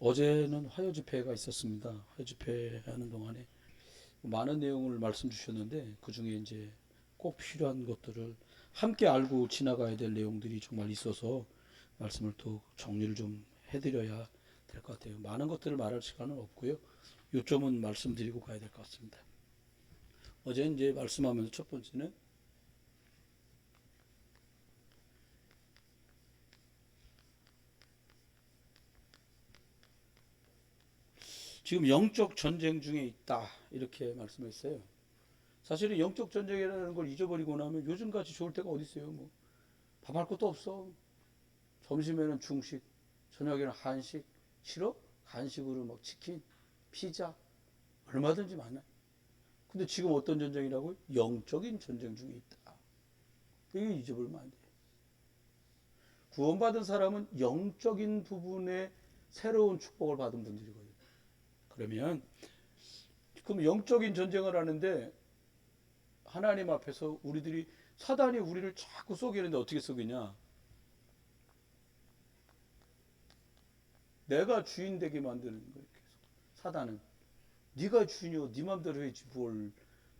어제는 화요 집회가 있었습니다. 화요 집회 하는 동안에 많은 내용을 말씀 주셨는데 그 중에 이제 꼭 필요한 것들을 함께 알고 지나가야 될 내용들이 정말 있어서 말씀을 또 정리를 좀 해드려야 될 것 같아요. 많은 것들을 말할 시간은 없고요. 요점은 말씀드리고 가야 될 것 같습니다. 어제 이제 말씀하면서 첫 번째는 지금 영적 전쟁 중에 있다 이렇게 말씀했어요. 사실은 영적 전쟁이라는 걸 잊어버리고 나면 요즘같이 좋을 때가 어디 있어요. 뭐 밥할 것도 없어. 점심에는 중식, 저녁에는 한식. 싫어? 간식으로 막 치킨, 피자 얼마든지 많아. 근데 지금 어떤 전쟁이라고요? 영적인 전쟁 중에 있다. 이거 잊어버리면 안 돼. 구원받은 사람은 영적인 부분에 새로운 축복을 받은 분들이거든요. 그러면 그럼 영적인 전쟁을 하는데 하나님 앞에서 우리들이 사단이 우리를 자꾸 속이는데 어떻게 속이냐? 내가 주인 되게 만드는 거예요. 계속. 사단은 네가 주인이요, 네 맘대로 해야지 뭘.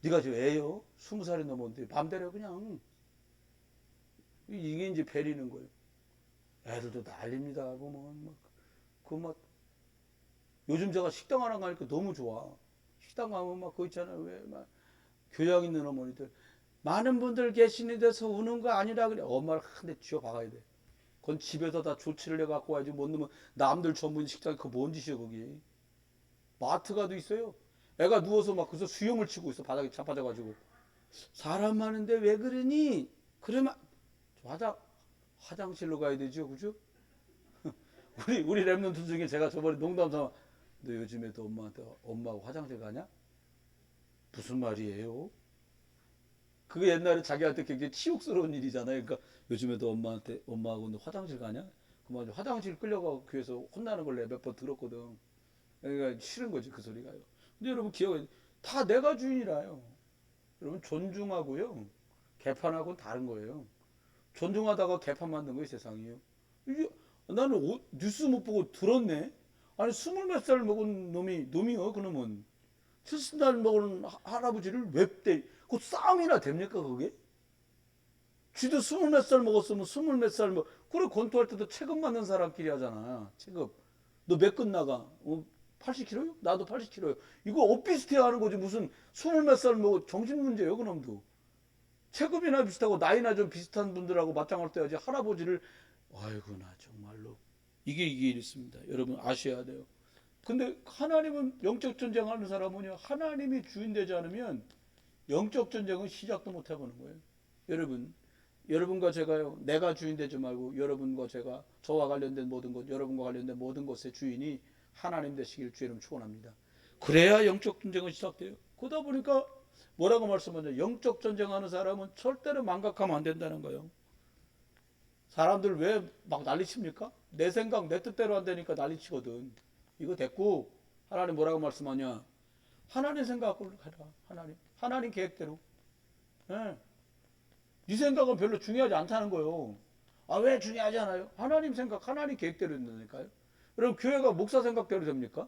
네가 저 애요, 20살이 넘었는데 맘대로 그냥. 이게 이제 베리는 거예요. 애들도 난립니다. 보면 막 요즘 제가 식당 하나 가니까 너무 좋아. 식당 가면 막 그거 있잖아요. 왜 막 교양 있는 어머니들 많은 분들 계시는 데서 우는 거 아니라 그래. 엄마를 한 대 쥐어 박아야 돼. 그건 집에서 다 조치를 해 갖고 와야지. 못 넣으면 남들 전문 식당에 그 뭔 짓이야 거기. 마트가도 있어요. 애가 누워서 막 그래서 수영을 치고 있어. 바닥에 자빠져가지고. 사람 많은데 왜 그러니? 그러면 화장실로 가야 되죠, 그죠? 우리 랩런트 중에 제가 저번에 농담 삼아 너 요즘에도 엄마하고 화장실 가냐? 무슨 말이에요? 그게 옛날에 자기한테 굉장히 치욕스러운 일이잖아요. 그러니까 요즘에도 엄마하고 너 화장실 가냐? 그만 화장실 끌려가고 교회에서 혼나는 걸 내가 몇 번 들었거든. 그러니까 싫은 거지 그 소리가요. 근데 여러분 기억해, 다 내가 주인이라요. 여러분 존중하고요, 개판하고는 다른 거예요. 존중하다가 개판 만든 거예요 세상이요. 이게 나는 뉴스 못 보고 들었네. 아니 스물 몇 살 먹은 놈이요 그놈은 70살 먹은 할아버지를 왜 때? 그 싸움이나 됩니까 그게? 쥐도 스물 몇 살 먹었으면 스물 몇 살 먹. 그래 권투할 때도 체급 맞는 사람끼리 하잖아. 체급. 너 몇 근 나가? 80kg요? 나도 80kg요. 이거 엇비슷해 하는 거지. 무슨 스물 몇 살 먹어 정신 문제예요 그놈도. 체급이나 비슷하고 나이나 좀 비슷한 분들하고 맞짱할 때 하지 할아버지를. 아이고 나 정말로 이게 이렇습니다. 여러분 아셔야 돼요. 근데 하나님은 영적 전쟁하는 사람은요, 하나님이 주인 되지 않으면 영적 전쟁은 시작도 못 해보는 거예요. 여러분, 여러분과 제가요, 내가 주인 되지 말고 여러분과 제가 저와 관련된 모든 것, 여러분과 관련된 모든 것의 주인이 하나님 되시길 주의름 축원합니다. 그래야 영적 전쟁은 시작돼요. 그러다 보니까 뭐라고 말씀하냐? 영적 전쟁하는 사람은 절대로 망각하면 안 된다는 거예요. 사람들 왜 막 난리칩니까? 내 생각, 내 뜻대로 안 되니까 난리치거든. 이거 됐고, 하나님 뭐라고 말씀하냐? 하나님 생각을 해라. 하나님 계획대로. 예. 네 생각은 별로 중요하지 않다는 거예요. 아, 왜 중요하지 않아요? 하나님 생각, 하나님 계획대로 된다니까요. 그럼 교회가 목사 생각대로 됩니까?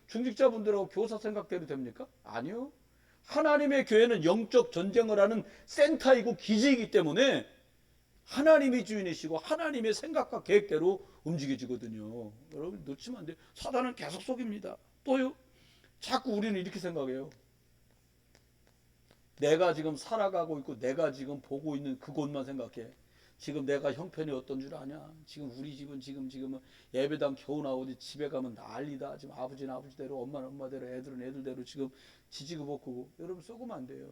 중직자분들하고 교사 생각대로 됩니까? 아니요. 하나님의 교회는 영적 전쟁을 하는 센터이고 기지이기 때문에 하나님이 주인이시고 하나님의 생각과 계획대로 움직여지거든요. 여러분 놓치면 안 돼요. 사단은 계속 속입니다. 또요. 자꾸 우리는 이렇게 생각해요. 내가 지금 살아가고 있고 내가 지금 보고 있는 그곳만 생각해. 지금 내가 형편이 어떤 줄 아냐? 지금 우리 집은 지금은 예배당 겨우 나오지 집에 가면 난리다. 지금 아버지는 아버지대로 엄마는 엄마대로 애들은 애들대로 지금 지지고 여러분 쏘으면 안 돼요.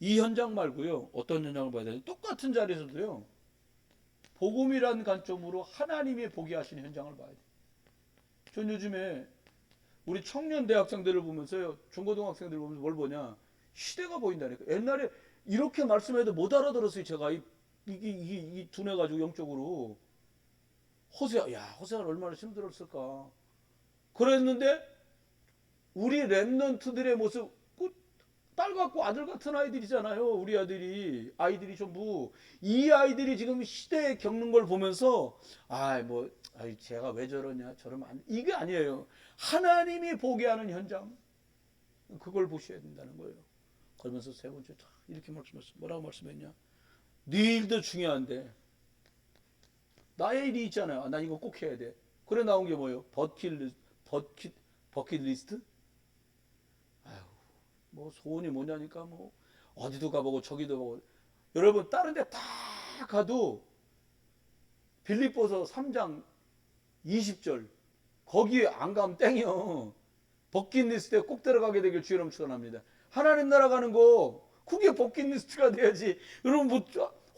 이 현장 말고요. 어떤 현장을 봐야 되냐? 똑같은 자리에서도요. 복음이란 관점으로 하나님의 보게 하시는 현장을 봐야 돼요. 전 요즘에 우리 청년 대학생들을 보면서요. 중고등학생들을 보면서 뭘 보냐? 시대가 보인다니까. 옛날에 이렇게 말씀해도 못 알아들었어요. 제가 이 둔해 가지고 영적으로 호세아가 얼마나 힘들었을까. 그랬는데 우리 랩런트들의 모습, 딸 같고 아들 같은 아이들이잖아요. 우리 아이들이 전부 이 아이들이 지금 시대에 겪는 걸 보면서 뭐 아이 제가 왜 저러냐 저러면 안 돼. 이게 아니에요. 하나님이 보게 하는 현장 그걸 보셔야 된다는 거예요. 그러면서 세 번째 이렇게 말씀했어. 뭐라고 말씀했냐? 네 일도 중요한데 나의 일이 있잖아요. 아, 난 이거 꼭 해야 돼. 그래 나온 게 뭐예요? 버킷리스트? 아유, 뭐 소원이 뭐냐니까 뭐 어디도 가보고 저기도 가보고. 여러분 다른 데 다 가도 빌립보서 3장 20절 거기에 안 가면 땡이요. 버킷리스트에 꼭 들어가게 되길 주의로 축원합니다. 하나님 나라 가는 거 그게 버킷리스트가 돼야지. 여러분 뭐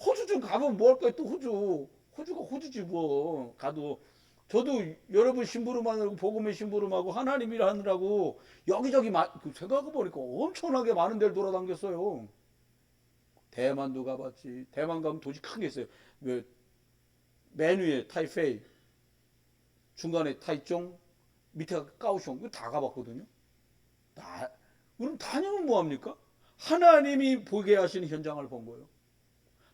호주 좀 가면 뭐 할 거야 또 호주가 호주지 뭐 가도. 저도 여러분 심부름하느라고 복음의 심부름하고 하나님이라 하느라고 여기저기 생각해보니까 엄청나게 많은 데를 돌아다녔어요. 대만도 가봤지. 대만 가면 도시 큰 게 있어요. 맨 위에 타이페이, 중간에 타이종, 밑에가 까오숑. 이거 다 가봤거든요. 그럼 다니면 뭐합니까? 하나님이 보게 하시는 현장을 본 거예요.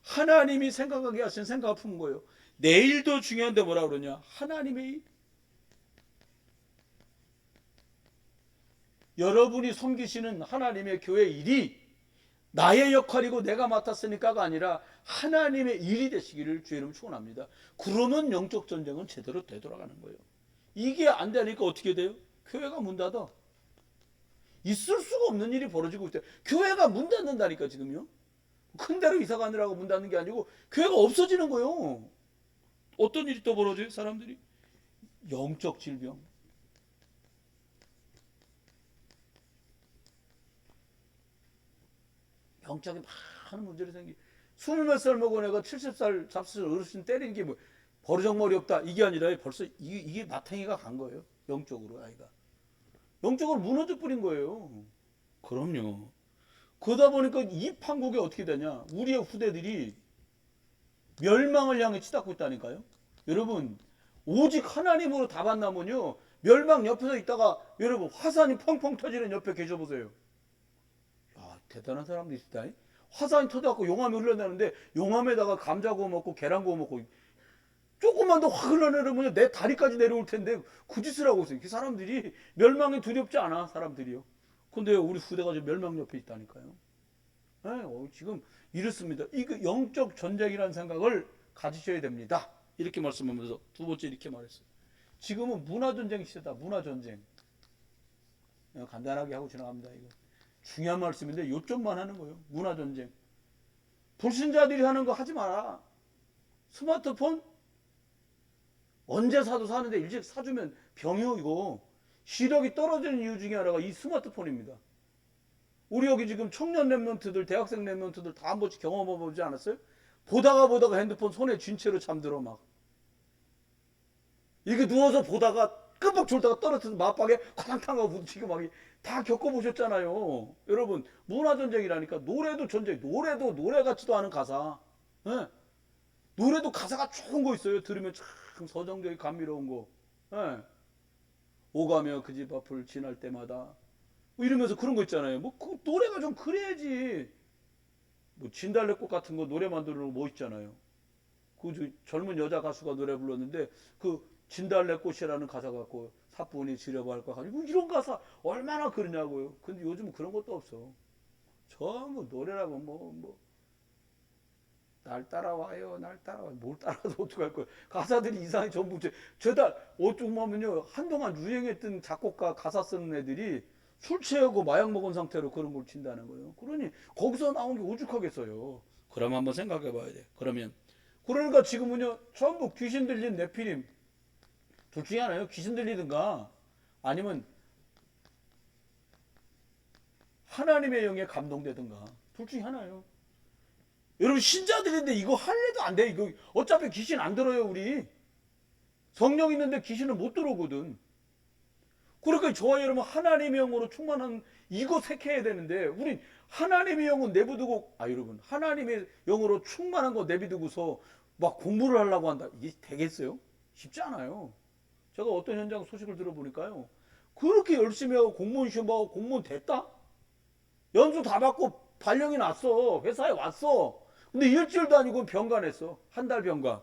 하나님이 생각하게 하신 생각을 푼 거예요. 내일도 중요한데 뭐라 그러냐? 하나님의 여러분이 섬기시는 하나님의 교회 일이 나의 역할이고 내가 맡았으니까가 아니라 하나님의 일이 되시기를 주의 이름 축원합니다. 그러면 영적 전쟁은 제대로 되돌아가는 거예요. 이게 안 되니까 어떻게 돼요? 교회가 문 닫아. 있을 수가 없는 일이 벌어지고 있대요. 교회가 문 닫는다니까 지금요. 큰 데로 이사 가느라고 문 닫는 게 아니고 교회가 없어지는 거예요. 어떤 일이 또 벌어져요? 사람들이 영적 질병, 영적인 많은 문제를 생기. 20몇 살 먹은 애가 70살 잡술 어르신 때리는 게 뭐 버르장머리 없다 이게 아니라 벌써 이게 마탱이가 간 거예요. 영적으로 아이가 영적으로 무너져 버린 거예요. 그럼요. 그러다 보니까 이 판국이 어떻게 되냐? 우리의 후대들이 멸망을 향해 치닫고 있다니까요. 여러분 오직 하나님으로 답 안 나면요 멸망 옆에서 있다가 여러분 화산이 펑펑 터지는 옆에 계셔보세요. 야 대단한 사람도 있다. 화산이 터져갖고 용암이 흘러내는데 용암에다가 감자 구워 먹고 계란 구워 먹고 조금만 더 확 흘러내려면 내 다리까지 내려올 텐데 그 짓을 하고 있어요. 그 사람들이 멸망이 두렵지 않아 사람들이요. 근데 우리 후대가 지금 멸망 옆에 있다니까요. 네, 지금 이렇습니다. 이 영적 전쟁이라는 생각을 가지셔야 됩니다. 이렇게 말씀하면서 두 번째 이렇게 말했어요. 지금은 문화전쟁 시대다. 문화전쟁. 간단하게 하고 지나갑니다. 이거 중요한 말씀인데 요점만 하는 거예요. 문화전쟁. 불신자들이 하는 거 하지 마라. 스마트폰 언제 사도 사는데 일찍 사주면 병이요 이거. 시력이 떨어지는 이유 중에 하나가 이 스마트폰입니다. 우리 여기 지금 청년 랩런트들 대학생 랩런트들 다 한 번씩 경험해보지 않았어요? 보다가 핸드폰 손에 쥔 채로 잠들어 막. 이렇게 누워서 보다가 끔박 졸다가 떨어져서 맞박에 쾅탕하고 부딪히고 막 다 겪어보셨잖아요. 여러분 문화전쟁이라니까. 노래도 전쟁. 노래도 노래 같지도 않은 가사. 네? 노래도 가사가 좋은 거 있어요. 들으면 참 서정적이 감미로운 거. 네? 오가며 그 집 앞을 지날 때마다 뭐 이러면서 그런 거 있잖아요. 뭐 그 노래가 좀 그래야지. 뭐 진달래꽃 같은 거 노래 만들어 뭐 있잖아요. 그 젊은 여자 가수가 노래 불렀는데 그 진달래꽃이라는 가사 갖고 사뿐히 지려볼까 가지고 이런 가사 얼마나 그러냐고요. 근데 요즘은 그런 것도 없어. 전부 노래라고 날 따라와요, 날 따라와요. 뭘 따라서 어떡할 거야. 가사들이 이상해 전부. 저다 어쩌면 보면요 한동안 유행했던 작곡가 가사 쓰는 애들이 술 취하고 마약 먹은 상태로 그런 걸 친다는 거예요. 그러니 거기서 나온 게 오죽하겠어요. 그럼 한번 생각해 봐야 돼. 그러니까 지금은요 전부 귀신 들린 네피림 둘 중에 하나예요. 귀신 들리든가 아니면 하나님의 영에 감동되든가 둘 중에 하나예요. 여러분 신자들인데 이거 할래도 안 돼. 이거 어차피 귀신 안 들어요. 우리 성령 있는데 귀신은 못 들어오거든. 그러니까 저와 여러분 하나님의 영으로 충만한 이거 택해야 되는데 우린 하나님의 영은 내비두고 여러분 하나님의 영으로 충만한 거 내비두고서 막 공부를 하려고 한다. 이게 되겠어요? 쉽지 않아요. 제가 어떤 현장 소식을 들어보니까요. 그렇게 열심히 하고 공무원 시험하고 공무원 됐다? 연수 다 받고 발령이 났어. 회사에 왔어. 근데 일주일도 아니고 병간했어. 한 달 병간.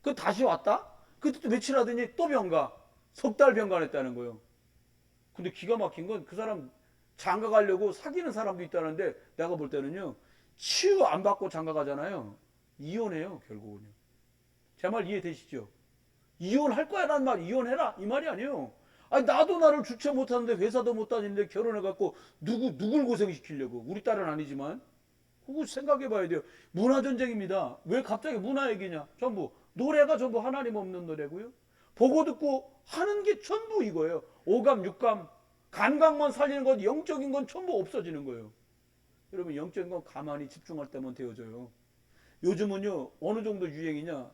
그 다시 왔다? 그때 또 며칠 하더니 또 병가. 석 달 병간했다는 거예요. 근데 기가 막힌 건 그 사람 장가 가려고 사귀는 사람도 있다는데 내가 볼 때는요. 치유 안 받고 장가 가잖아요. 이혼해요, 결국은요. 제 말 이해되시죠? 이혼할 거야, 라는 말, 이혼해라. 이 말이 아니에요. 아니, 나도 나를 주체 못하는데 회사도 못 다니는데 결혼해갖고 누굴 고생시키려고. 우리 딸은 아니지만. 그거 생각해 봐야 돼요. 문화전쟁입니다. 왜 갑자기 문화 얘기냐? 전부. 노래가 전부 하나님 없는 노래고요. 보고 듣고 하는 게 전부 이거예요. 오감, 육감, 감각만 살리는 것, 영적인 건 전부 없어지는 거예요. 여러분, 영적인 건 가만히 집중할 때만 되어져요. 요즘은요, 어느 정도 유행이냐?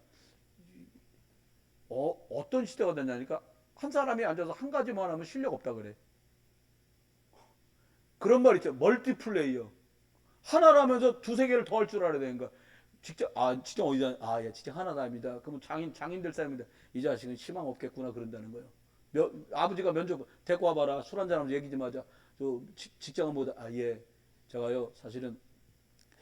어떤 시대가 됐냐니까 한 사람이 앉아서 한 가지만 하면 실력 없다 그래. 그런 말 있죠. 멀티플레이어. 하나를 하면서 두세 개를 더 할 줄 알아야 되는 거야. 직접 직접 어디다 야 직접 하나다입니다. 그러면 장인들 사람입니다. 이 자식은 희망 없겠구나 그런다는 거예요. 아버지가 면접 데리고 와봐라. 술 한잔 하면서 얘기 좀 하자. 저 직장은 뭐다. 예. 제가요 사실은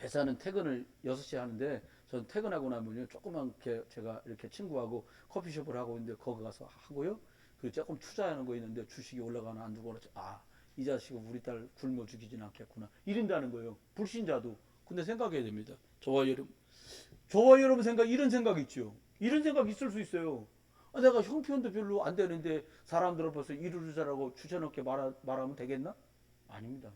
회사는 퇴근을 6시에 하는데 저는 퇴근하고 나면요 조그만 제가 이렇게 친구하고 커피숍을 하고 있는데 거기 가서 하고요. 그리고 조금 투자하는 거 있는데 주식이 올라가나 안 주거나 이 자식은 우리 딸 굶어 죽이진 않겠구나 이런다는 거예요. 불신자도. 근데 생각해야 됩니다. 저와 여러분 이런 생각 있죠. 이런 생각 있을 수 있어요. 내가 형편도 별로 안 되는데 사람들 앞에서 이루자라고 주저넘게 말하면 되겠나? 아닙니다.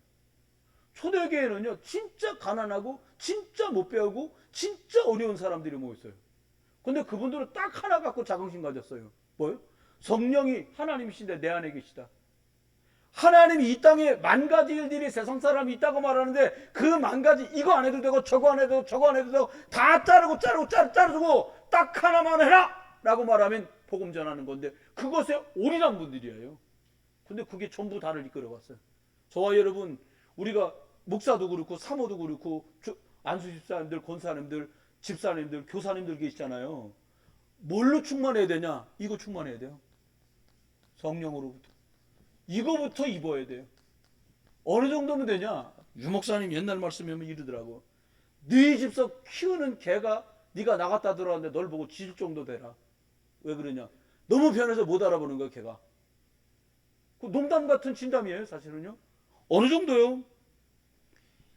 초대교회는요 진짜 가난하고 진짜 못 배우고 진짜 어려운 사람들이 모였어요. 근데 그분들은 딱 하나 갖고 자긍심 가졌어요. 뭐요? 성령이 하나님이신데 내 안에 계시다. 하나님이 이 땅에 만 가지 일들이 세상 사람이 있다고 말하는데 그 만 가지 이거 안 해도 되고 저거 안 해도 되고 저거 안 해도 되고 다 자르고 딱 하나만 해라 라고 말하면 복음 전하는 건데 그것에 올인한 분들이에요. 근데 그게 전부 다를 이끌어갔어요. 저와 여러분 우리가 목사도 그렇고 사모도 그렇고 안수 집사님들, 권사님들, 집사님들, 교사님들 계시잖아요. 뭘로 충만해야 되냐? 이거 충만해야 돼요. 성령으로부터. 이거부터 입어야 돼요. 어느 정도면 되냐? 유목사님 옛날 말씀이면 이러더라고. 네 집서 키우는 개가 네가 나갔다 들어왔는데 널 보고 짖을 정도 되라. 왜 그러냐? 너무 편해서 못 알아보는 거야, 개가. 그 농담 같은 진담이에요, 사실은요. 어느 정도요?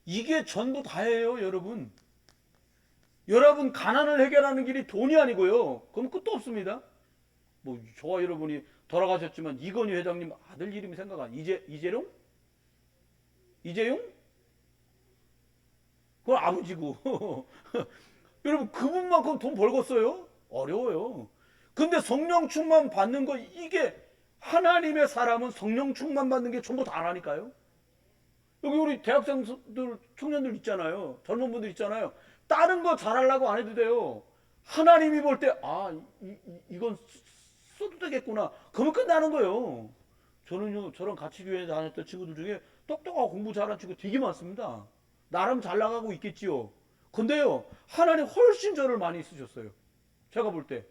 이게 전부 다예요, 여러분. 여러분 가난을 해결하는 길이 돈이 아니고요. 그럼 끝도 없습니다. 뭐 저와 여러분이 돌아가셨지만 이건희 회장님 아들 이름이 생각 안 이재용? 그건 아버지고. 여러분 그분만큼 돈 벌겠어요? 어려워요. 근데 성령 충만 받는 거 이게 하나님의 사람은 성령 충만 받는 게 전부 다라니까요. 여기 우리 대학생들 청년들 있잖아요. 젊은 분들 있잖아요. 다른 거 잘하려고 안 해도 돼요. 하나님이 볼 때 이건 써도 되겠구나. 그러면 끝나는 거예요. 저는요 저랑 같이 교회에 다녔던 친구들 중에 똑똑하고 공부 잘하는 친구 되게 많습니다. 나름 잘 나가고 있겠지요. 근데요 하나님 훨씬 저를 많이 쓰셨어요. 제가 볼 때.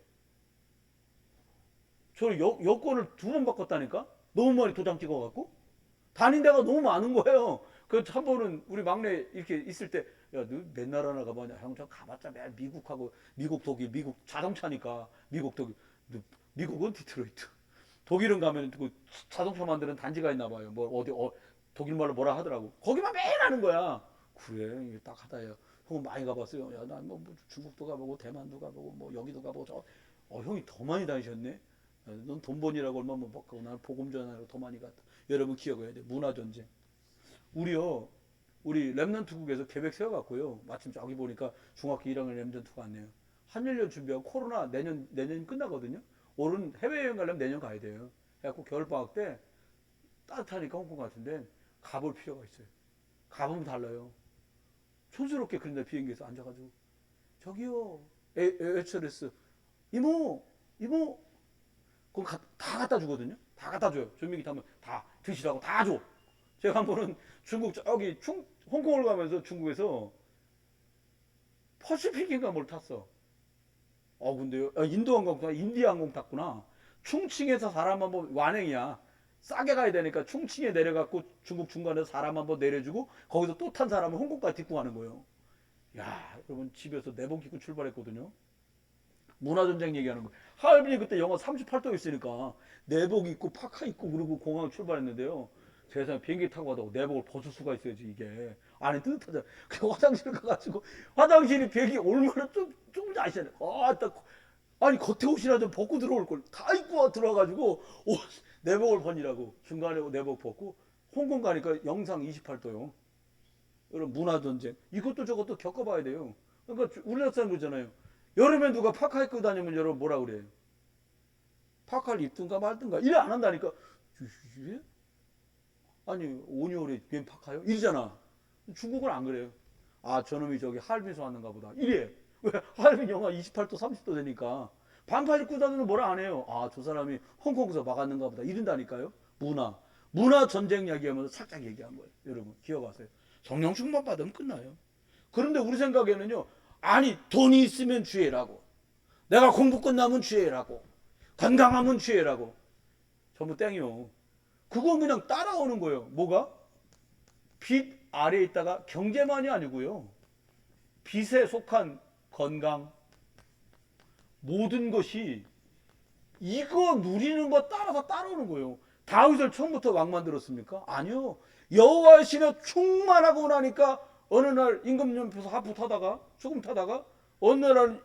저는 여권을 2번 바꿨다니까. 너무 많이 도장 찍어갖고 다닌 데가 너무 많은 거예요. 그 한 번은 우리 막내 이렇게 있을 때 야 너 몇 나라나 가봤냐. 형 저 가봤자 매일 미국하고 미국 독일 미국 자동차니까 미국 독일 미국은 디트로이트. 독일은 가면 그 자동차 만드는 단지가 있나 봐요. 뭐 어디 독일 말로 뭐라 하더라고. 거기만 매일 하는 거야. 그래 딱 하다요. 형은 많이 가봤어요. 야 난 뭐 중국도 가보고 대만도 가보고 뭐 여기도 가보고 형이 더 많이 다니셨네. 넌 돈 버니라고 얼마 못 받고 나는 복음 전하라고 더 많이 갔다. 여러분 기억해야 돼. 문화 전쟁. 우리 랩넌트국에서 계획 세워갖고요. 마침 저기 보니까 중학교 1학년 랩넌트가 왔네요. 한 1년 준비하고 코로나 내년 끝나거든요. 올해는 해외여행 가려면 내년 가야 돼요. 그래갖고 겨울방학 때 따뜻하니까 홍콩 같은데 가볼 필요가 있어요. 가보면 달라요. 촌스럽게 그런데 비행기에서 앉아가지고 저기요 에어처레스 이모 그거 다 갖다 주거든요. 다 갖다 줘요. 전민기 타면 다 드시라고 다 줘. 제가 한 번은 중국 저기 홍콩을 가면서 중국에서 퍼시픽인가 뭘 탔어. 근데요. 인디아 항공 탔구나. 충칭에서 사람 한번 완행이야. 싸게 가야 되니까 충칭에 내려갖고 중국 중간에서 사람 한번 내려주고 거기서 또 탄 사람을 홍콩까지 딛고 가는 거예요. 야, 여러분 집에서 4번 딛고 출발했거든요. 문화전쟁 얘기하는 거. 하얼빈이 그때 영하 38도였으니까 내복 입고 파카 입고 그러고 공항 출발했는데요. 세상에 비행기 타고 가다가 내복을 벗을 수가 있어야지 이게. 안에 뜨뜻하잖아. 그 화장실 가가지고 화장실이 비행기 얼마나 좀 아시잖아요. 아니 겉에 옷이나 좀 벗고 들어올 걸. 다 입고 들어와가지고 옷 내복을 벗으라고 중간에 내복 벗고 홍콩 가니까 영상 28도요. 이런 문화전쟁 이것도 저것도 겪어봐야 돼요. 그러니까 우리나라 사람 그러잖아요. 여름에 누가 파카 입고 다니면 여러분 뭐라 그래요? 파카를 입든가 말든가 이래 안 한다니까. 아니 5월에 웬 파카요? 이러잖아. 중국은 안 그래요. 아 저놈이 저기 할빈에서 왔는가 보다 이래. 왜? 할빈 영하 28도 30도 되니까 반팔 입고 다니는 뭐라 안 해요. 아 저 사람이 홍콩에서 막았는가 보다 이런다니까요. 문화 전쟁 이야기하면서 살짝 얘기한 거예요. 여러분 기억하세요. 성령 충만 받으면 끝나요. 그런데 우리 생각에는요. 아니 돈이 있으면 주의라고, 내가 공부 끝나면 주의라고, 건강하면 주의라고. 전부 땡이요. 그건 그냥 따라오는 거예요. 뭐가? 빚 아래에 있다가 경제만이 아니고요. 빚에 속한 건강, 모든 것이 이거 누리는 거 따라서 따라오는 거예요. 다윗을 처음부터 왕 만들었습니까? 아니요. 여호와의 신에 충만하고 나니까 어느 날 임금님께서 하프 타다가 조금 타다가 어느 날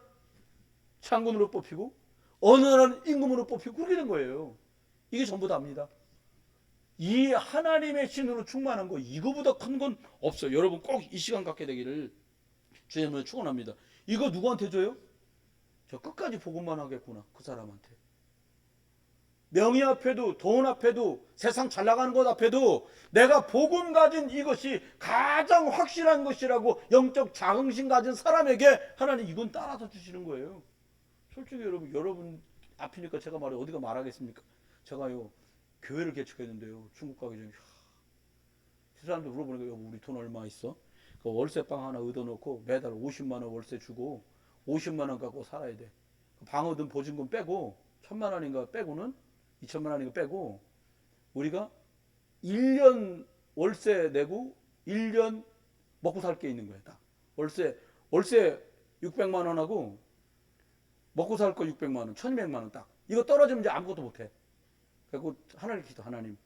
장군으로 뽑히고 어느 날 임금으로 뽑히고 그렇게 된 거예요. 이게 전부 다입니다. 이 하나님의 신으로 충만한 거 이거보다 큰 건 없어요. 여러분 꼭 이 시간 갖게 되기를 주님을 축원합니다. 이거 누구한테 줘요? 저 끝까지 복음만 하겠구나 그 사람한테. 명예 앞에도 돈 앞에도 세상 잘 나가는 것 앞에도 내가 복음 가진 이것이 가장 확실한 것이라고 영적 자긍심 가진 사람에게 하나님 이건 따라서 주시는 거예요. 솔직히 여러분 앞이니까 제가 말해 어디가 말하겠습니까? 제가요 교회를 개척했는데요. 중국 가기 전에 사람들 물어보는 거예요. 우리 돈 얼마 있어? 그 월세방 하나 얻어놓고 매달 50만 원 월세 주고 50만 원 갖고 살아야 돼. 방 얻은 보증금 빼고 1,000만 원인가 빼고는 2천만 원인가 빼고 우리가 1년 월세 내고 1년 먹고 살 게 있는 거야. 딱. 월세 600만 원하고 먹고 살 거 600만 원, 1,200만 원 딱. 이거 떨어지면 이제 아무것도 못 해. 그리고 하나님 기도 하나님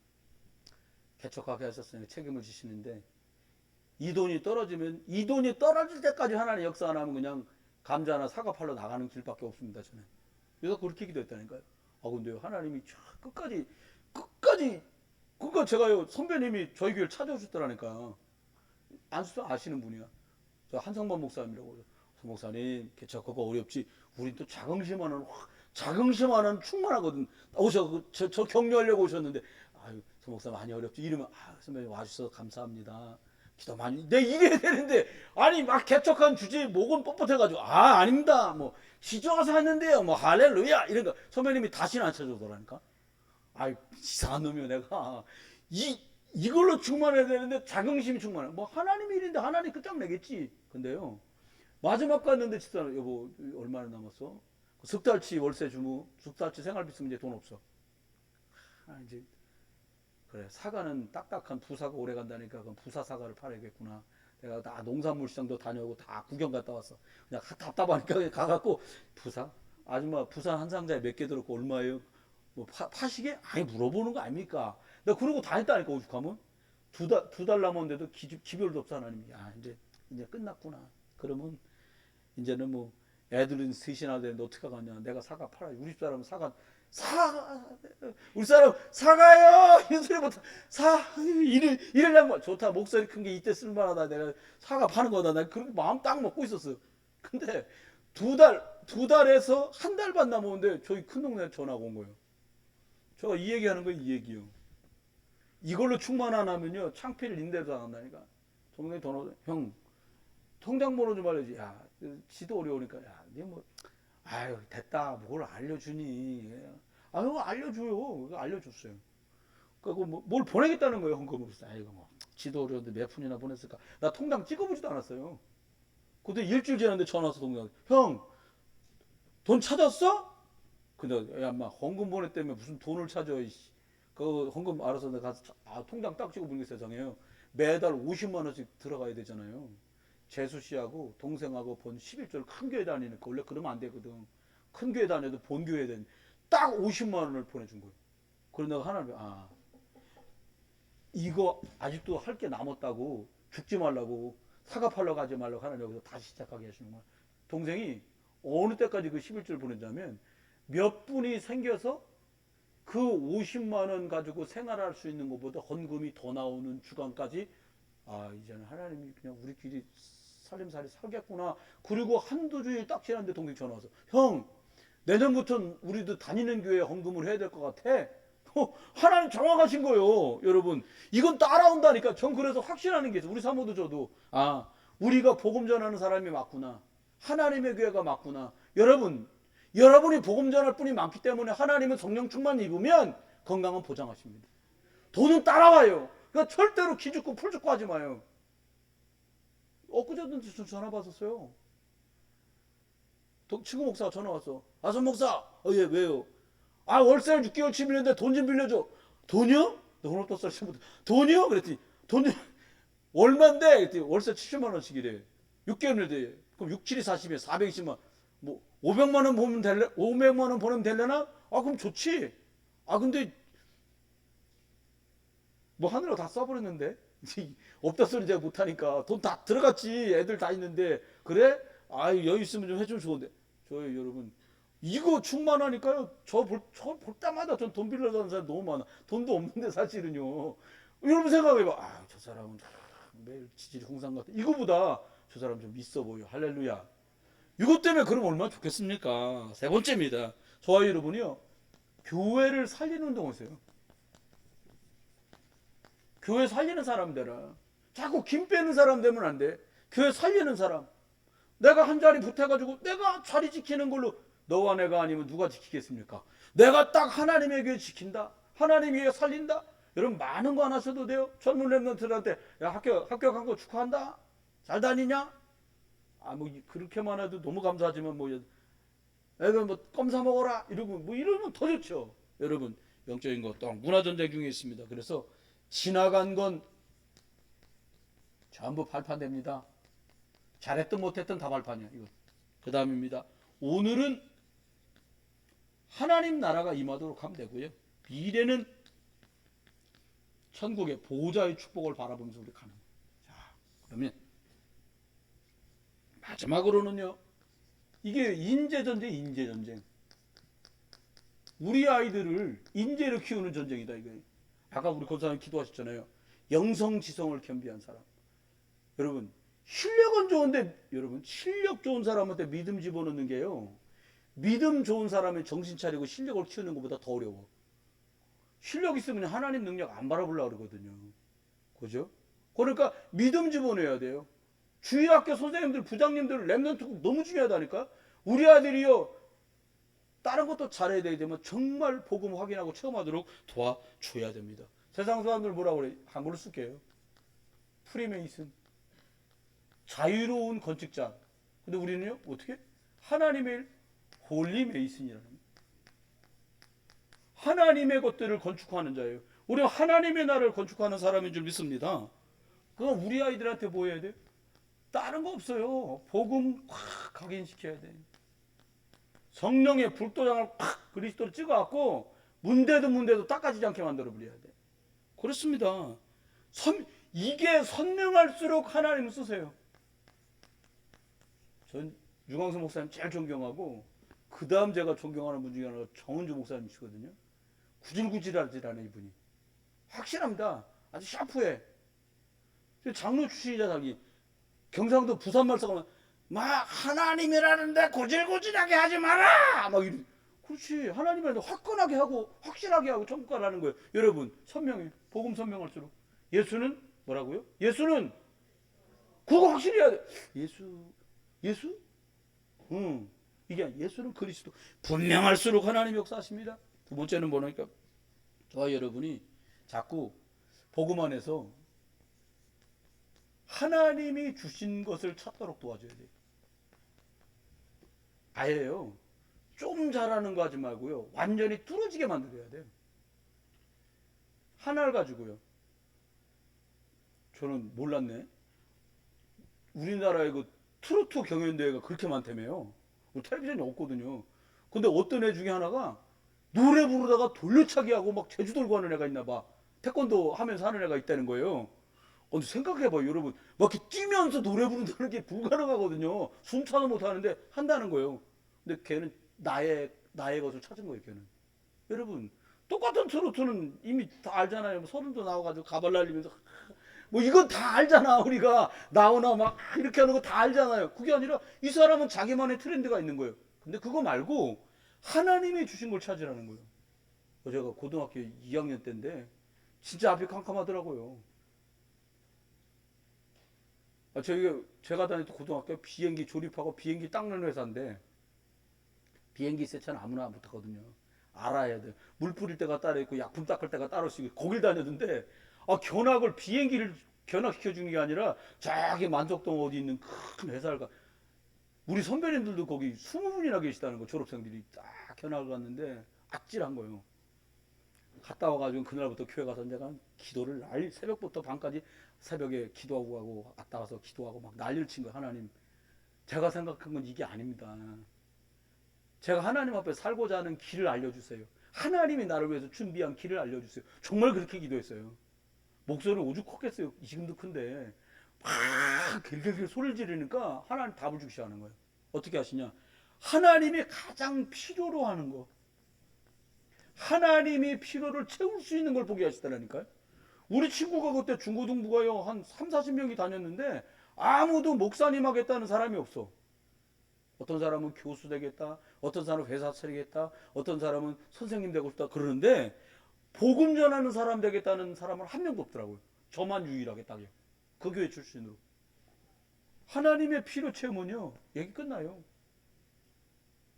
개척하게 하셨으니 책임을 지시는데 이 돈이 떨어지면 이 돈이 떨어질 때까지 하나님 역사 안 하면 그냥 감자나 사과 팔러 나가는 길밖에 없습니다. 저는. 그래서 그렇게 기도했다니까요. 아 근데요 하나님이 끝까지 그러니까 제가요 선배님이 저희 교회를 찾아오셨더라니까. 안수도 아시는 분이야. 저 한성범 목사님이라고. 목사님 개척하고 어렵지. 우린 또 자긍심하는 충만하거든. 저 격려하려고 오셨는데 아유 서 목사 많이 어렵지. 이러면 아 선배님 와주셔서 감사합니다. 기도 많이 내 이래야 되는데 아니 막 개척한 주제에 목은 뻣뻣해가지고 아 아닙니다. 뭐 지져서 했는데요. 뭐 할렐루야 이런 거 선배님이 다시는 안 찾아오더라니까. 아이 이상한 놈이요 내가 이걸로 충만해야 되는데 자긍심이 충만해. 뭐 하나님 일인데 하나님 끝장내겠지. 근데요 마지막 갔는데 진짜 여보 얼마나 남았어? 석 달치 월세 주무 석 달치 생활비 쓰면 이제 돈 없어. 아 이제 그래 사과는 딱딱한 부사가 오래 간다니까 그럼 부사 사과를 팔아야겠구나. 내가 다 농산물 시장도 다녀오고 다 구경 갔다 왔어. 그냥 답답하니까 가갖고 부사 아줌마 부산 한 상자에 몇 개 들었고 얼마예요? 뭐 파시게? 아니 물어보는 거 아닙니까? 내가 그러고 다 했다니까 오죽하면 두 달 남았는데도 기별도 없어 하나님. 야 이제 끝났구나. 그러면 이제는 뭐 애들은 셋이나 되는데 어떻게 가냐. 내가 사과 팔아요. 우리 집 사람은 우리 사람 사과요 이런 소리부터 이래려면 좋다. 목소리 큰 게 이때 쓸만하다. 내가 사과 파는 거다. 내가 그렇게 마음 딱 먹고 있었어요. 근데 두 달에서 한 달 반 남았는데 저희 큰 동네 전화가 온 거예요. 제가 이 얘기하는 거예요. 이 얘기요. 이걸로 충만 안 하면요 창피를 인대도 당한다니까. 동네 전화 형 통장 번호 좀 알려지. 야 지도 어려우니까 야뭐 아유 됐다 뭘 알려주니. 형 알려줘요. 알려줬어요. 그리고 뭘 보내겠다는 거예요 헌금으로. 아이고 뭐 지도 어려운데 몇 푼이나 보냈을까. 나 통장 찍어보지도 않았어요. 그때 일주일 지났는데 전화 와서 통장 형 돈 찾았어? 근데 야 인마 헌금 보냈다며 무슨 돈을 찾아. 그 헌금 알아서 내가 가서 통장 딱 찍어 보는 게 세상에요. 매달 50만 원씩 들어가야 되잖아요. 재수 씨하고 동생하고 본 11조를 큰 교회 다니니까 원래 그러면 안 되거든. 큰 교회 다녀도 본교회에 다니 딱 50만 원을 보내준 거예요. 그래서 내가 하나님, 이거 아직도 할 게 남았다고 죽지 말라고 사과 팔러 가지 말라고 하나님 여기서 다시 시작하게 하시는 거야. 동생이 어느 때까지 그 11조를 보냈냐면 몇 분이 생겨서 그 50만 원 가지고 생활할 수 있는 것보다 헌금이 더 나오는 주간까지 이제는 하나님이 그냥 우리끼리 살림살이 살겠구나. 그리고 한두 주일 딱 지났는데 동생 전화 와서 형 내년부터는 우리도 다니는 교회에 헌금을 해야 될 것 같아. 하나님 정확하신 거예요. 여러분 이건 따라온다니까. 전 그래서 확신하는 게 있어요. 우리 사모도 저도 우리가 복음 전하는 사람이 맞구나. 하나님의 교회가 맞구나. 여러분이 복음 전할 분이 많기 때문에 하나님은 성령 충만 입으면 건강은 보장하십니다. 돈은 따라와요. 그러니까 절대로 기죽고 풀죽고 하지 마요. 엊그제도 전화 받았어요. 친구 목사가 전화 왔어. 아선 목사. 예, 왜요? 월세를 6개월치 빌렸는데 돈 좀 빌려줘. 돈이요? 너 오늘 또 썰지 돈이요? 그랬더니 돈 얼만데? 그랬더니 월세 70만 원씩이래. 6개월 돼. 그럼 6, 7이 40이에 420만. 뭐 500만 원 보면 될래? 500만 원 보내면 되려나? 그럼 좋지. 근데 뭐 하느라고 다 써버렸는데 없다 소리 제가 못하니까 돈 다 들어갔지. 애들 다 있는데 그래? 여유 있으면 좀 해주면 좋은데. 저희 여러분 이거 충만하니까요. 저 볼 때마다 전 돈 빌려다는 사람 너무 많아. 돈도 없는데 사실은요. 여러분 생각해봐. 저 사람은 매일 지질이 홍상 같아. 이거보다 저 사람 좀 있어 보여. 할렐루야. 이것 때문에 그러면 얼마나 좋겠습니까? 세 번째입니다. 저와 여러분이요. 교회를 살리는 운동을 했어요. 교회 살리는 사람 되라. 자꾸 김 빼는 사람 되면 안 돼. 교회 살리는 사람. 내가 한 자리 붙어가지고 내가 자리 지키는 걸로 너와 내가 아니면 누가 지키겠습니까? 내가 딱 하나님의 교회 지킨다. 하나님의 교회 살린다. 여러분 많은 거 안 하셔도 돼요. 젊은 랩런트들한테 야 합격한 거 축하한다. 잘 다니냐? 뭐 그렇게만 해도 너무 감사하지만 애들 껌 사 먹어라 이러고 이러면 더 좋죠. 여러분 영적인 것 또한 문화 전쟁 중에 있습니다. 그래서 지나간 건 전부 발판됩니다. 잘했든 못했든 다 발판이야. 이거. 그 다음입니다. 오늘은 하나님 나라가 임하도록 하면 되고요. 미래는 천국의 보호자의 축복을 바라보면서 우리 가는 거예요. 자, 그러면 마지막으로는요. 이게 인재전쟁, 인재전쟁. 우리 아이들을 인재로 키우는 전쟁이다. 이거예요. 아까 우리 권사님 기도하셨잖아요. 영성지성을 겸비한 사람. 여러분 실력은 좋은데 여러분 실력 좋은 사람한테 믿음 집어넣는 게요. 믿음 좋은 사람의 정신 차리고 실력을 키우는 것보다 더 어려워. 실력 있으면 하나님 능력 안 바라보려고 그러거든요. 그죠? 그러니까 믿음 집어넣어야 돼요. 주일학교 선생님들, 부장님들, 랩런트 너무 중요하다니까. 우리 아들이요. 다른 것도 잘해야 되면 정말 복음 확인하고 체험하도록 도와줘야 됩니다. 세상 사람들 뭐라고 그래? 한글로 쓸게요. 프리메이슨. 자유로운 건축자. 근데 우리는요, 어떻게? 하나님의 일, 홀리 메이슨이라는 거예요. 하나님의 것들을 건축하는 자예요. 우리는 하나님의 나라를 건축하는 사람인 줄 믿습니다. 그건 우리 아이들한테 보여야 돼요. 다른 거 없어요. 복음 확 각인시켜야 돼. 성령의 불도장을 확 그리스도를 찍어갖고 문대도 닦아지지 않게 만들어버려야 돼. 그렇습니다. 이게 선명할수록 하나님을 쓰세요. 전 유광수 목사님 제일 존경하고 그 다음 제가 존경하는 분 중에 하나가 정은주 목사님이시거든요. 구질구질하지 않아요 이분이. 확실합니다. 아주 샤프해. 장로 출신이자 자기. 경상도 부산말 써가면 막 하나님이라는데 고질고질하게 하지 마라. 막 이래. 그렇지. 하나님이라는데 화끈하게 하고 확실하게 하고 천국 가라는 거예요. 여러분 선명해. 복음 선명할수록. 예수는 뭐라고요? 예수는 그거 확실히 해야 돼. 예수? 이게 예수는 그리스도. 분명할수록 하나님 역사하십니다. 두 번째는 뭐냐니까 저와 여러분이 자꾸 복음 안에서 하나님이 주신 것을 찾도록 도와줘야 돼요. 아예요. 좀 잘하는 거 하지 말고요. 완전히 뚫어지게 만들어야 돼요. 하나를 가지고요. 저는 몰랐네. 우리나라에 그 트로트 경연대회가 그렇게 많다며요. 텔레비전이 없거든요. 근데 어떤 애 중에 하나가 노래 부르다가 돌려차기 하고 막 제주 돌고 하는 애가 있나 봐. 태권도 하면서 하는 애가 있다는 거예요. 근데 생각해봐요, 여러분. 막 이렇게 뛰면서 노래 부른다는 게 불가능하거든요. 숨 차도 못 하는데 한다는 거예요. 근데 걔는 나의 것을 찾은 거예요, 걔는. 여러분, 똑같은 트로트는 이미 다 알잖아요. 서른도 나와가지고 가발 날리면서 뭐 이건 다 알잖아. 우리가 나오나 막 이렇게 하는 거 다 알잖아요. 그게 아니라 이 사람은 자기만의 트렌드가 있는 거예요. 근데 그거 말고 하나님이 주신 걸 찾으라는 거예요. 제가 고등학교 2학년 때인데 진짜 앞이 캄캄하더라고요. 제가 다녔던 고등학교 비행기 조립하고 비행기 닦는 회사인데 비행기 세차는 아무나 못 하거든요. 알아야 돼. 물 뿌릴 때가 따로 있고 약품 닦을 때가 따로 있고 거길 다녔는데 비행기를 견학시켜 주는 게 아니라 저기 만석동 어디 있는 큰 회사를 가. 우리 선배님들도 거기 20분이나 계시다는 거. 졸업생들이 딱 견학을 갔는데 아찔한 거예요. 갔다 와가지고 그날부터 교회 가서 내가 기도를 새벽부터 밤까지 새벽에 기도하고 가고 갔다 와서 기도하고 막 난리를 친 거예요. 하나님, 제가 생각한 건 이게 아닙니다. 제가 하나님 앞에 살고자 하는 길을 알려주세요. 하나님이 나를 위해서 준비한 길을 알려주세요. 정말 그렇게 기도했어요. 목소리는 오죽 컸겠어요. 지금도 큰데 막 길길길 소리를 지르니까 하나님 답을 주기 시작하는 거예요. 어떻게 하시냐? 하나님이 가장 필요로 하는 거, 하나님이 필요를 채울 수 있는 걸 보게 하시더라니까요. 우리 친구가 그때 중고등부가요 한 3, 40명이 다녔는데 아무도 목사님 하겠다는 사람이 없어. 어떤 사람은 교수 되겠다, 어떤 사람은 회사 차리겠다, 어떤 사람은 선생님 되고 싶다 그러는데 복음 전하는 사람 되겠다는 사람은 한 명도 없더라고요. 저만 유일하게 딱요. 그 교회 출신으로. 하나님의 필요 채우면요 얘기 끝나요.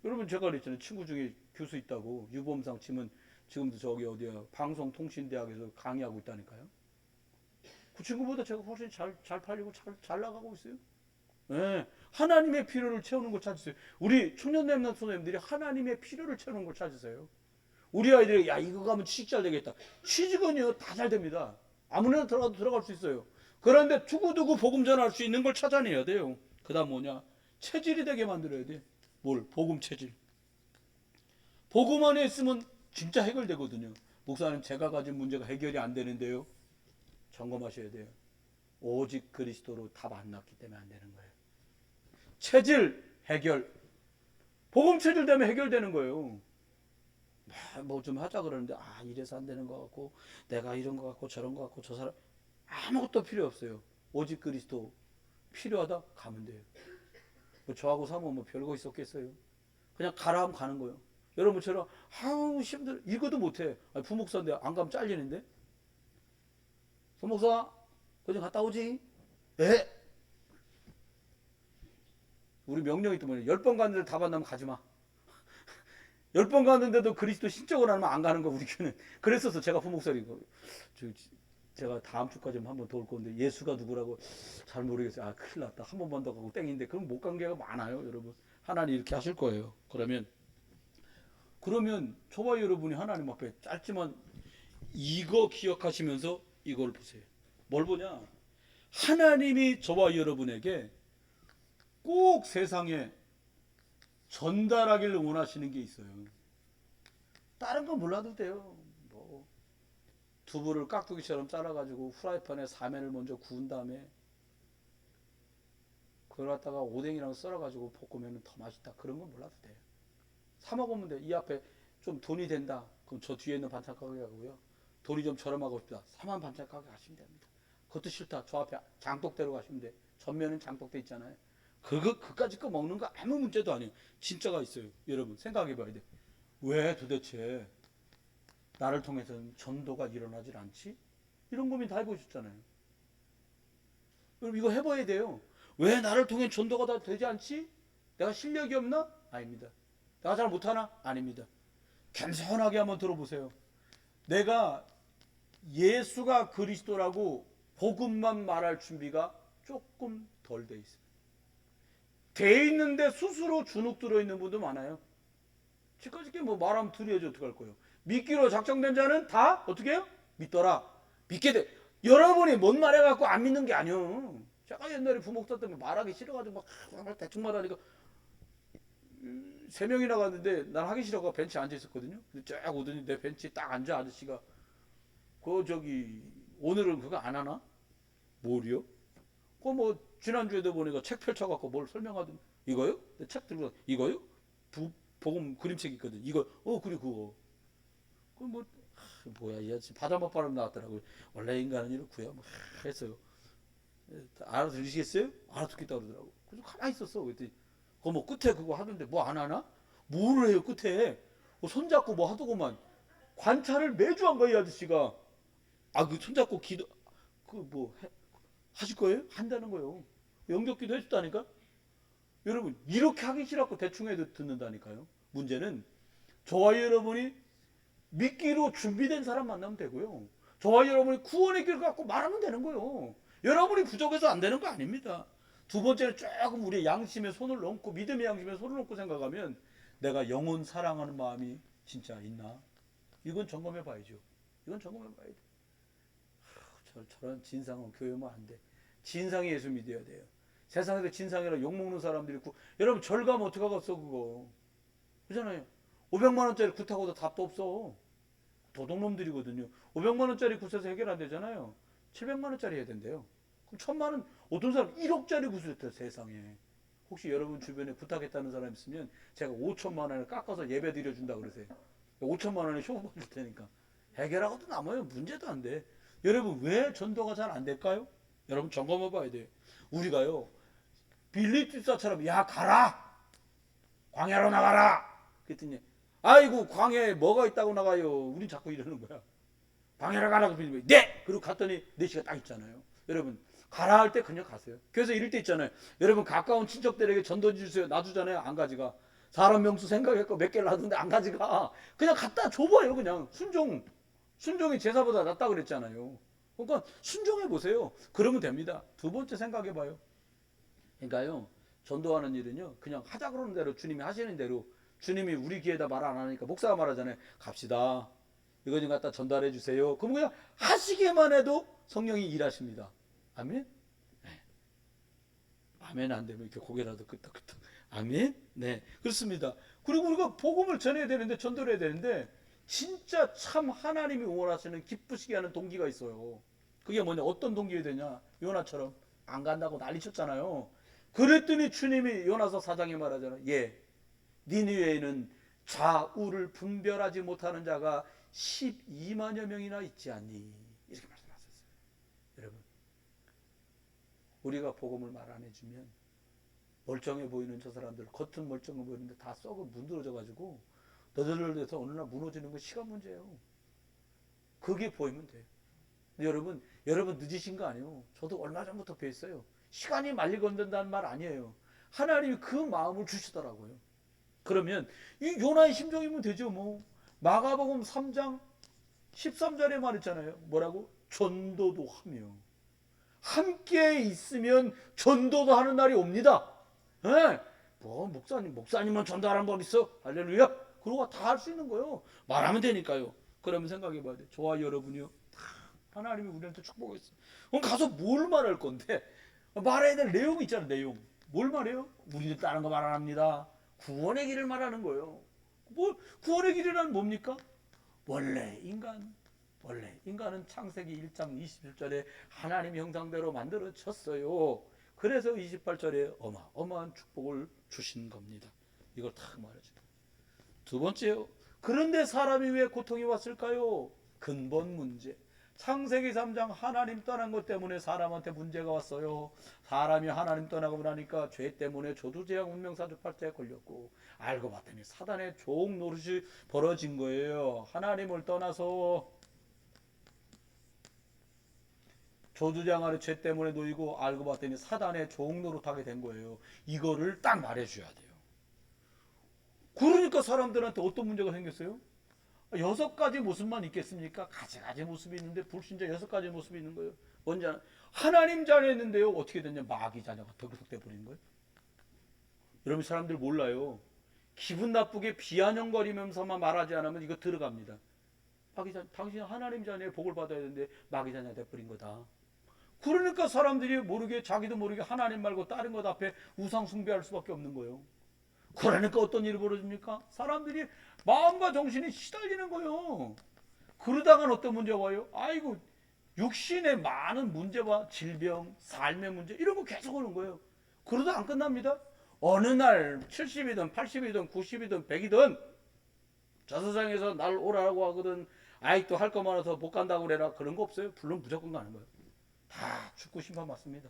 여러분 제가 그랬잖아요. 친구 중에 교수 있다고 유범상 치면 지금도 저기 어디야 방송통신대학에서 강의하고 있다니까요. 그 친구보다 제가 훨씬 잘 팔리고 잘 나가고 있어요. 네, 하나님의 필요를 채우는 걸 찾으세요. 우리 청년 랩런트 선생님들이 하나님의 필요를 채우는 걸 찾으세요. 우리 아이들이 야 이거 가면 취직 잘 되겠다. 취직은요 다 잘 됩니다. 아무나 들어가도 들어갈 수 있어요. 그런데 두고두고 복음 전할 수 있는 걸 찾아내야 돼요. 그 다음 뭐냐? 체질이 되게 만들어야 돼. 뭘? 복음 체질. 복음 안에 있으면 진짜 해결되거든요. 목사님 제가 가진 문제가 해결이 안 되는데요. 점검하셔야 돼요. 오직 그리스도로 답 안 났기 때문에 안 되는 거예요. 체질 해결. 복음 체질 되면 해결되는 거예요. 뭐 좀 하자 그러는데 이래서 안 되는 것 같고 내가 이런 것 같고 저런 것 같고 저 사람 아무것도 필요 없어요. 오직 그리스도 필요하다 가면 돼요. 뭐 저하고 사면 뭐 별거 있었겠어요. 그냥 가라 하면 가는 거예요. 여러분처럼 아우 힘들 이거도 못해. 부목사인데 안 가면 잘리는데. 소목사 그냥 갔다 오지. 예. 우리 명령이 또 뭐냐. 10번 갔는데 답 안 나면 가지 마. 10번 갔는데도 그리스도 신적으로 하면 안 가는 거 우리 교는. 그랬었어. 제가 부목사님. 제가 다음 주까지는 한번 더 올 건데 예수가 누구라고 잘 모르겠어요. 큰일 났다. 한 번만 더 가고 땡인데 그럼 못 간 게가 많아요. 여러분. 하나님 이렇게 하실 거예요. 그러면 저와 여러분이 하나님 앞에 짧지만 이거 기억하시면서 이걸 보세요. 뭘 보냐? 하나님이 저와 여러분에게 꼭 세상에 전달하기를 원하시는 게 있어요. 다른 건 몰라도 돼요. 뭐 두부를 깍두기처럼 잘라가지고 후라이팬에 사면을 먼저 구운 다음에 그걸 갖다가 오뎅이랑 썰어가지고 볶으면 더 맛있다. 그런 건 몰라도 돼요. 사 먹으면 돼. 이 앞에 좀 돈이 된다. 그럼 저 뒤에 있는 반찬 가게 가고요. 돈이 좀 저렴하고 싶다. 사만 반찬 가게 가시면 됩니다. 그것도 싫다. 저 앞에 장독대로 가시면 돼. 전면은 장독대 있잖아요. 그까짓 거 먹는 거 아무 문제도 아니에요. 진짜가 있어요. 여러분 생각해 봐야 돼. 왜 도대체 나를 통해서는 전도가 일어나질 않지? 이런 고민 다 해보셨잖아요. 그럼 이거 해봐야 돼요. 왜 나를 통해 전도가 다 되지 않지? 내가 실력이 없나? 아닙니다. 내가 잘 못하나? 아닙니다. 겸손하게 한번 들어보세요. 내가 예수가 그리스도라고 복음만 말할 준비가 조금 덜 돼 있어요. 돼 있는데 스스로 주눅 들어있는 분도 많아요. 지금까지 뭐 말하면 들어야지 어떡할 거예요. 믿기로 작정된 자는 다 어떻게 해요? 믿더라. 믿게 돼. 여러분이 뭔 말해갖고 안 믿는 게 아니요. 제가 옛날에 부목사 때문에 말하기 싫어가지고 막 대충 말하니까 세 명이나 갔는데 난 하기 싫어가 벤치에 앉아 있었거든요. 근데 쫙 오더니 내 벤치에 딱 앉아 아저씨가 오늘은 그거 안 하나? 뭘요? 그 뭐 지난주에도 보니까 책 펼쳐갖고 뭘 설명하던 이거요? 내 책 들고 이거요? 복음 그림책 있거든. 이거 그래 그거. 그뭐 뭐야 이 아저씨 바다맛 바람 나왔더라고요. 원래 인간은 이렇고요. 뭐 했어요. 알아들으시겠어요? 알아듣겠다 그러더라고. 그래서 가만히 있었어. 그랬더니 그거 뭐 끝에 그거 하던데 뭐 안 하나? 뭐를 해요 끝에? 손잡고 뭐 하더구만. 관찰을 매주 한 거야 이 아저씨가. 그 손잡고 기도 하실 거예요? 한다는 거예요. 영접기도 해줬다니까. 여러분 이렇게 하기 싫었고 대충 해도 듣는다니까요. 문제는 저와 여러분이 믿기로 준비된 사람 만나면 되고요. 저와 여러분이 구원의 길을 갖고 말하면 되는 거예요. 여러분이 부족해서 안 되는 거 아닙니다. 두 번째는 조금 우리의 양심에 손을 얹고 믿음의 양심에 손을 얹고 생각하면 내가 영혼 사랑하는 마음이 진짜 있나? 이건 점검해 봐야죠. 이건 점검해 봐야 돼. 저런 진상은 교회만 안 돼. 진상이 예수 믿어야 돼요. 세상에서 진상이라 욕먹는 사람들이 있고 여러분 절가면 어떡하겠어 그거. 그렇잖아요. 500만 원짜리 굿하고도 답도 없어. 도둑놈들이거든요. 500만 원짜리 굿에서 해결 안 되잖아요. 700만 원짜리 해야 된대요. 그럼 1000만 원 어떤 사람 1억짜리 굿을 했대 세상에. 혹시 여러분 주변에 부탁했다는 사람 있으면 제가 5천만 원을 깎아서 예배 드려준다 그러세요. 5천만 원에 쇼부 받을 테니까. 해결하고도 남아요. 문제도 안 돼. 여러분 왜 전도가 잘 안 될까요? 여러분 점검해 봐야 돼요. 우리가요. 빌립 집사처럼 야 가라. 광야로 나가라. 그랬더니 아이고 광야에 뭐가 있다고 나가요. 우린 자꾸 이러는 거야. 광야로 가라고 빌립이 네. 그리고 갔더니 4시가 딱 있잖아요. 여러분 가라 할 때 그냥 가세요. 그래서 이럴 때 있잖아요. 여러분 가까운 친척들에게 전도 주세요. 놔주잖아요. 안 가지가. 사람 명수 생각했고 몇 개를 하던데 안 가지가. 그냥 갖다 줘봐요. 그냥 순종이 제사보다 낫다 그랬잖아요. 그러니까 순종해 보세요. 그러면 됩니다. 두 번째 생각해 봐요. 그러니까요. 전도하는 일은요. 그냥 하자 그러는 대로 주님이 하시는 대로 주님이 우리 귀에다 말 안 하니까 목사가 말하잖아요. 갑시다. 이거 좀 갖다 전달해 주세요. 그럼 그냥 하시기만 해도 성령이 일하십니다. 아멘? 네. 아멘 안 되면 이렇게 고개라도 끄덕끄덕. 아멘? 네. 그렇습니다. 그리고 우리가 복음을 전해야 되는데 전도를 해야 되는데 진짜 참 하나님이 원하시는 기쁘시게 하는 동기가 있어요. 그게 뭐냐? 어떤 동기가 되냐? 요나처럼 안 간다고 난리쳤잖아요. 그랬더니 주님이 요나서 4장에 말하잖아요. 예, 니느웨에는 좌우를 분별하지 못하는 자가 12만여 명이나 있지 않니? 이렇게 말씀하셨어요. 여러분, 우리가 복음을 말 안 해주면 멀쩡해 보이는 저 사람들, 겉은 멀쩡해 보이는데 다 썩어 문드러져 가지고 너덜너덜해서 어느 날 무너지는 건 시간 문제예요. 그게 보이면 돼요. 여러분 늦으신 거 아니에요. 저도 얼마 전부터 뵀어요. 시간이 말리 건든다는 말 아니에요. 하나님이 그 마음을 주시더라고요. 그러면 이 요나의 심정이면 되죠. 뭐 마가복음 3장 13절에 말했잖아요. 뭐라고? 전도도 하며 함께 있으면 전도도 하는 날이 옵니다. 네. 뭐 목사님은 전도하는 법 있어? 할렐루야. 그러고 다 할 수 있는 거예요. 말하면 되니까요. 그러면 생각해 봐야 돼. 저와 여러분이요. 하나님이 우리한테 축복했어. 그럼 가서 뭘 말할 건데? 말해야 될 내용이 있잖아. 내용. 뭘 말해요? 우리는 다른 거 말 안 합니다. 구원의 길을 말하는 거예요. 구원의 길이란 뭡니까? 원래 인간은 창세기 1장 21절에 하나님 형상대로 만들어졌어요. 그래서 28절에 어마어마한 축복을 주신 겁니다. 이걸 딱 말해줘요. 두 번째요. 그런데 사람이 왜 고통이 왔을까요? 근본 문제. 창세기 3장 하나님 떠난 것 때문에 사람한테 문제가 왔어요. 사람이 하나님 떠나고 나니까 죄 때문에 조두제약 운명사주팔자에 걸렸고 알고 봤더니 사단의 종 노릇이 벌어진 거예요. 하나님을 떠나서 조두장하는 죄 때문에 놓이고 알고 봤더니 사단의 종 노릇하게 된 거예요. 이거를 딱 말해줘야 돼요. 그러니까 사람들한테 어떤 문제가 생겼어요? 6가지 모습만 있겠습니까? 가지가지 모습이 있는데 불신자 6가지 모습이 있는 거예요. 먼저 하나님 자녀였는데요. 어떻게 됐냐? 마귀 자녀가 덕석돼 버린 거예요. 여러분 사람들 몰라요. 기분 나쁘게 비아냥거리면서만 말하지 않으면 이거 들어갑니다. 마귀 자녀, 당신 하나님 자녀의 복을 받아야 되는데 마귀 자녀가 돼버린 거다. 그러니까 사람들이 모르게 자기도 모르게 하나님 말고 다른 것 앞에 우상 숭배할 수밖에 없는 거예요. 그러니까 어떤 일이 벌어집니까? 사람들이 마음과 정신이 시달리는 거예요. 그러다가 어떤 문제가 와요? 아이고, 육신의 많은 문제와 질병, 삶의 문제 이런 거 계속 오는 거예요. 그러다 안 끝납니다. 어느 날 70이든 80이든 90이든 100이든 저 세상에서 날 오라고 하거든. 아이 또 할 거 많아서 못 간다고 그래라. 그런 거 없어요. 물론 무조건 가는 거예요. 다 죽고 심판 받습니다.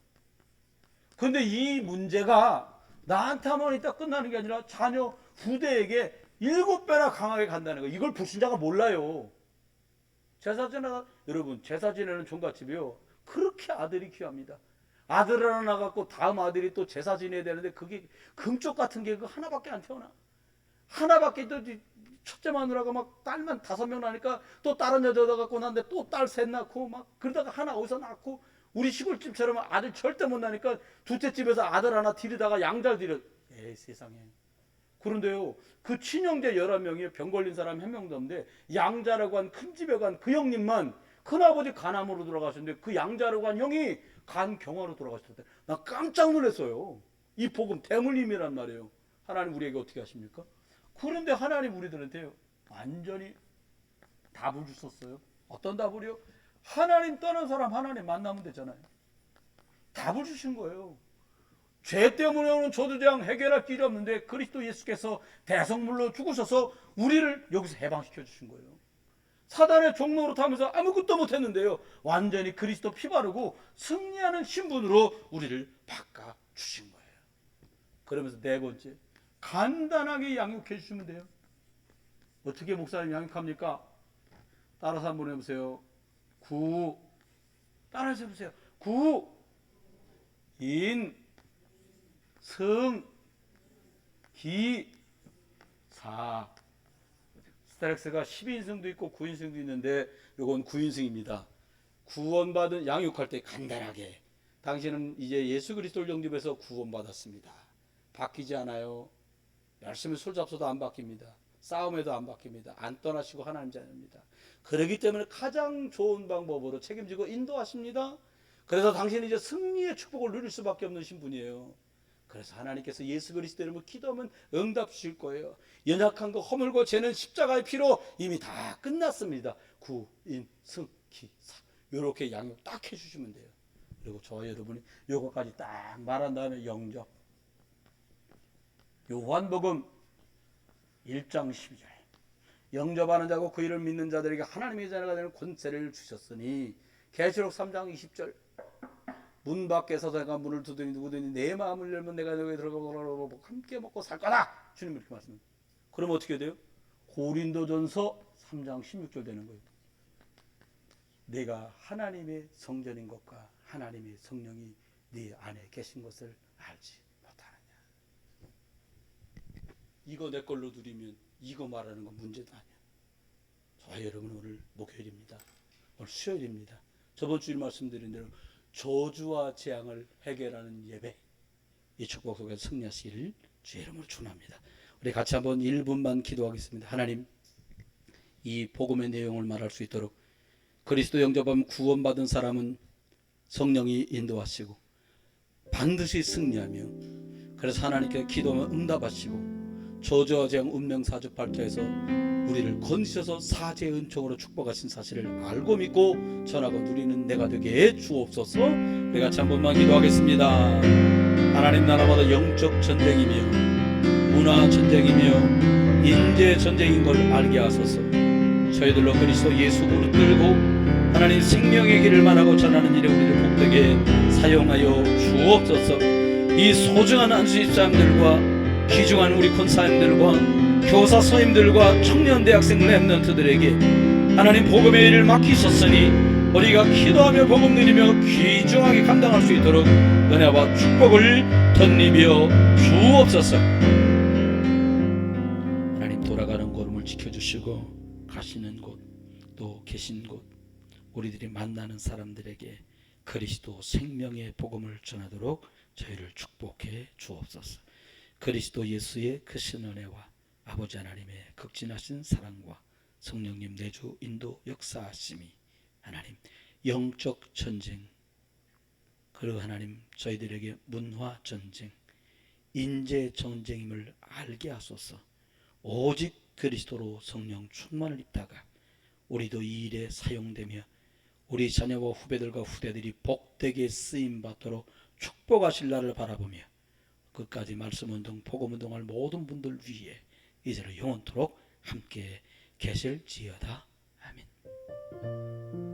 근데 이 문제가 나한테만 있다 끝나는 게 아니라 자녀 후대에게 7배나 강하게 간다는 거. 이걸 불신자가 몰라요. 제사 지내가 여러분 제사 지내는 종갓집이요. 그렇게 아들이 귀합니다. 아들 하나 나갖고 다음 아들이 또 제사 지내야 되는데 그게 금쪽 같은 게 그 하나밖에 안 태어나. 하나밖에 또 첫째 마누라가 막 딸만 5명 나니까 또 다른 여자다 갖고 났는데 또 딸 셋 낳고 막 그러다가 하나 어디서 낳고 우리 시골집처럼 아들 절대 못 나니까 둘째 집에서 아들 하나 들이다가 양잘 들여. 에이 세상에. 그런데요 그 친형제 11명이 병 걸린 사람 1명도 없는데 양자라고 한 큰 집에 간 그 형님만 큰아버지 간암으로 돌아가셨는데 그 양자라고 한 형이 간경화로 돌아가셨대. 나 깜짝 놀랐어요. 이 복음 대물림이란 말이에요. 하나님 우리에게 어떻게 하십니까? 그런데 하나님 우리들한테요 완전히 답을 주셨어요. 어떤 답을요? 하나님 떠난 사람 하나님 만나면 되잖아요. 답을 주신 거예요. 죄 때문에 오는 저주장 해결할 길이 없는데 그리스도 예수께서 대성물로 죽으셔서 우리를 여기서 해방시켜 주신 거예요. 사단의 종로로 타면서 아무것도 못했는데요 완전히 그리스도 피 바르고 승리하는 신분으로 우리를 바꿔 주신 거예요. 그러면서 네 번째, 간단하게 양육해 주시면 돼요. 어떻게 목사님 양육합니까? 따라서 한번 해보세요. 구, 따라서 해보세요. 구, 인, 승, 기, 사. 스타렉스가 10인승도 있고 9인승도 있는데 이건 9인승입니다. 구원받은 양육할 때 간단하게. 당신은 이제 예수 그리스도를 영접해서 구원받았습니다. 바뀌지 않아요. 열심히 술 잡숴도 안 바뀝니다. 싸움에도 안 바뀝니다. 안 떠나시고 하나님 자녀입니다. 그렇기 때문에 가장 좋은 방법으로 책임지고 인도하십니다. 그래서 당신은 이제 승리의 축복을 누릴 수밖에 없는 신분이에요. 그래서 하나님께서 예수 그리스도 이름으로 기도하면 응답 주실 거예요. 연약한 거 허물고 죄는 십자가의 피로 이미 다 끝났습니다. 구, 인, 승, 기, 사. 이렇게 양육 딱 해주시면 돼요. 그리고 저와 여러분이 요거까지 딱 말한 다음에 영접. 요한복음 1장 12절 영접하는 자고 그 이름을 믿는 자들에게 하나님의 자녀가 되는 권세를 주셨으니 계시록 3장 20절 문 밖에 서서 내가 문을 두드니 누구든지 내 마음을 열면 내가 너에게 들어가고 함께 먹고 살 거다. 주님 이렇게 말씀합니다. 그럼 어떻게 돼요? 고린도전서 3장 16절 되는 거예요. 내가 하나님의 성전인 것과 하나님의 성령이 네 안에 계신 것을 알지 못하느냐. 이거 내 걸로 누리면 이거 말하는 건 문제도 아니야. 저와 여러분 오늘 목요일입니다. 오늘 수요일입니다. 저번 주일 말씀드린 대로 저주와 재앙을 해결하는 예배, 이 축복 속에서 승리하시기를 주의 이름으로 축원합니다. 우리 같이 한번 1분만 기도하겠습니다. 하나님, 이 복음의 내용을 말할 수 있도록 그리스도 영접하면 구원받은 사람은 성령이 인도하시고 반드시 승리하며 그래서 하나님께 기도하면 응답하시고 저주와 재앙 운명 사주팔자에서 우리를 건지셔서 사죄의 은총으로 축복하신 사실을 알고 믿고 전하고 누리는 내가 되게 해 주옵소서. 우리 같이 한 번만 기도하겠습니다. 하나님 나라마다 영적 전쟁이며 문화 전쟁이며 인재 전쟁인 걸 알게 하소서. 저희들로 그리스도 예수 무릎 들고 하나님 생명의 길을 말하고 전하는 일에 우리를 복되게 사용하여 주옵소서. 이 소중한 안수 집사님들과 귀중한 우리 권사님들과 교사 선생님들과 청년 대학생 랩런트들에게 하나님 복음의 일을 맡기셨으니 우리가 기도하며 복음 누리며 귀중하게 감당할 수 있도록 은혜와 축복을 덧입어 주옵소서. 하나님 돌아가는 걸음을 지켜주시고 가시는 곳 또 계신 곳 우리들이 만나는 사람들에게 그리스도 생명의 복음을 전하도록 저희를 축복해 주옵소서. 그리스도 예수의 크신 은혜와 아버지 하나님의 극진하신 사랑과 성령님 내주 인도 역사하심이 하나님 영적 전쟁 그리고 하나님 저희들에게 문화 전쟁 인재 전쟁임을 알게 하소서. 오직 그리스도로 성령 충만을 입다가 우리도 이 일에 사용되며 우리 자녀와 후배들과 후대들이 복되게 쓰임 받도록 축복하실 날을 바라보며 끝까지 말씀운동 복음운동할 모든 분들 위해 이제로 영원토록 함께 계실지어다. 아멘.